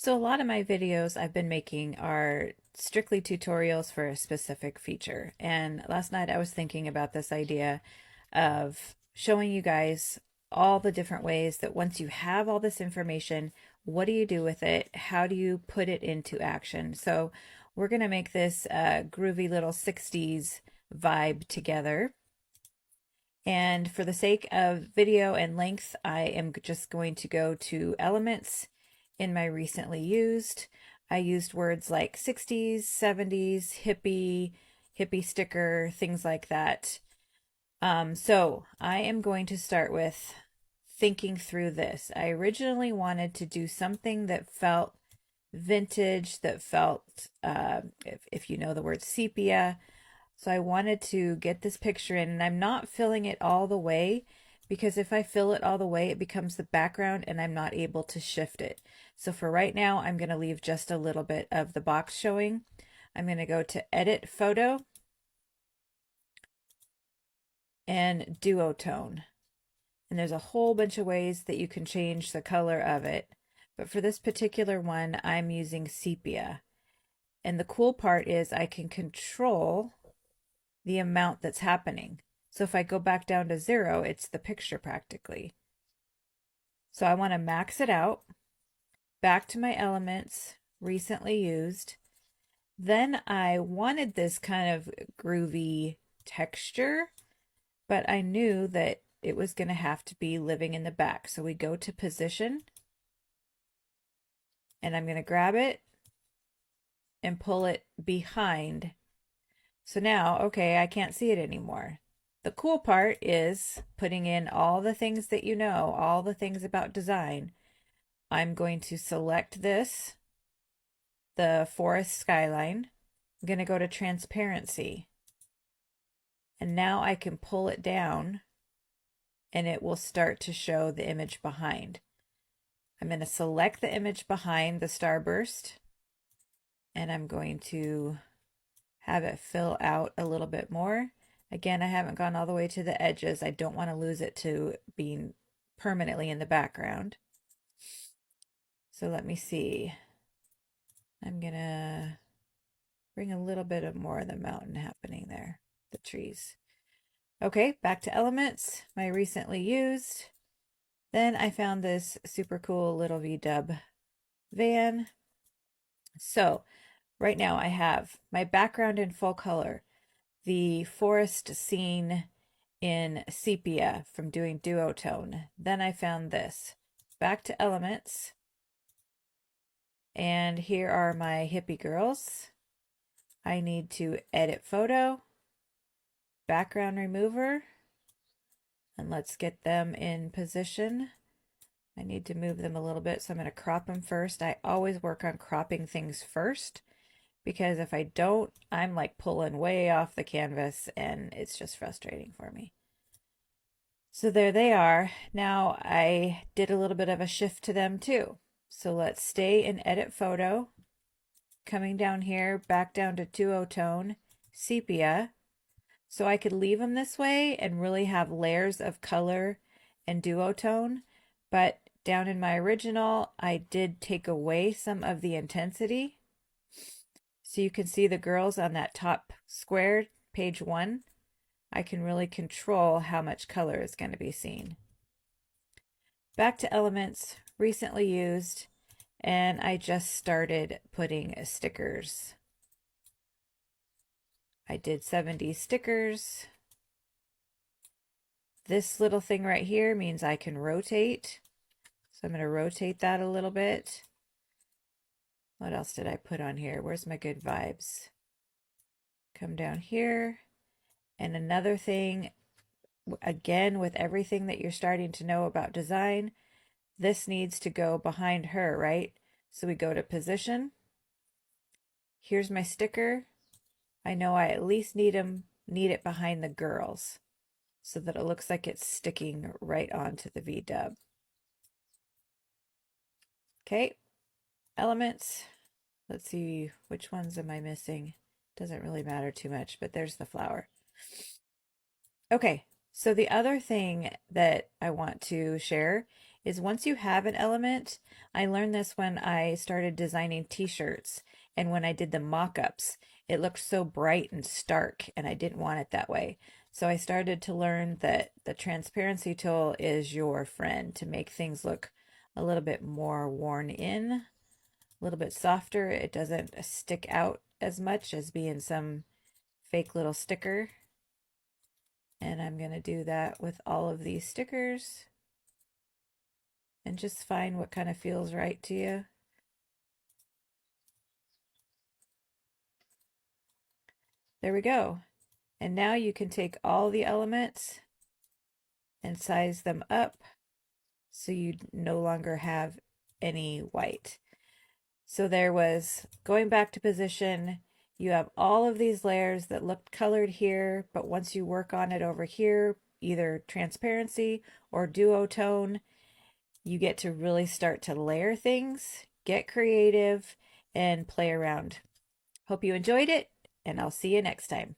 So a lot of my videos I've been making are strictly tutorials for a specific feature. And last night I was thinking about this idea of showing you guys all the different ways that once you have all this information, what do you do with it? How do you put it into action? So we're going to make this groovy little 60s vibe together. And for the sake of video and length, I am just going to go to elements in my recently used. I used words like 60s, 70s, hippie sticker, things like that. So I am going to start with thinking through this. I originally wanted to do something that felt vintage, that felt, if you know the word sepia, so I wanted to get this picture in, and I'm not filling it all the way because if I fill it all the way, it becomes the background and I'm not able to shift it. So for right now, I'm going to leave just a little bit of the box showing. I'm going to go to Edit Photo and Duotone. And there's a whole bunch of ways that you can change the color of it. But for this particular one, I'm using sepia. And the cool part is I can control the amount that's happening. So if I go back down to 0, it's the picture practically. So I want to max it out. Back to my elements, recently used. Then I wanted this kind of groovy texture, but I knew that it was going to have to be living in the back. So we go to position, and I'm going to grab it and pull it behind. So now, okay, I can't see it anymore. The cool part is putting in all the things that you know, all the things about design. I'm going to select this, the forest skyline. I'm going to go to transparency. And now I can pull it down and it will start to show the image behind. I'm going to select the image behind the starburst and I'm going to have it fill out a little bit more. Again, I haven't gone all the way to the edges. I don't want to lose it to being permanently in the background. So let me see. I'm going to bring a little bit of more of the mountain happening there, the trees. Okay, back to elements, my recently used. Then I found this super cool little VW van. So right now I have my background in full color, the forest scene in sepia from doing duotone. Then I found this. Back to elements. And here are my hippie girls. I need to edit photo, background remover, and let's get them in position. I need to move them a little bit, so I'm going to crop them first. I always work on cropping things first because if I don't, I'm like pulling way off the canvas and it's just frustrating for me. So there they are. Now I did a little bit of a shift to them too. So let's stay in edit photo, coming down here, back down to duotone, sepia. So I could leave them this way and really have layers of color and duotone, but down in my original, I did take away some of the intensity. So you can see the girls on that top square, page 1. I can really control how much color is going to be seen. Back to elements, recently used, and I just started putting stickers. I did 70 stickers. This little thing right here means I can rotate. So I'm going to rotate that a little bit. What else did I put on here? Where's my good vibes? Come down here. And another thing, again, with everything that you're starting to know about design, this needs to go behind her, right? So we go to position. Here's my sticker. I know I at least need it behind the girls so that it looks like it's sticking right onto the VW. Okay, elements. Let's see, which ones am I missing? Doesn't really matter too much, but there's the flower. Okay, so the other thing that I want to share is once you have an element, I learned this when I started designing t-shirts and when I did the mock-ups, it looked so bright and stark and I didn't want it that way. So I started to learn that the transparency tool is your friend to make things look a little bit more worn in, a little bit softer. It doesn't stick out as much as being some fake little sticker. And I'm going to do that with all of these stickers and just find what kind of feels right to you. There we go. And now you can take all the elements and size them up so you no longer have any white. So there was going back to position. You have all of these layers that looked colored here, but once you work on it over here, either transparency or duotone, you get to really start to layer things, get creative, and play around. Hope you enjoyed it, and I'll see you next time.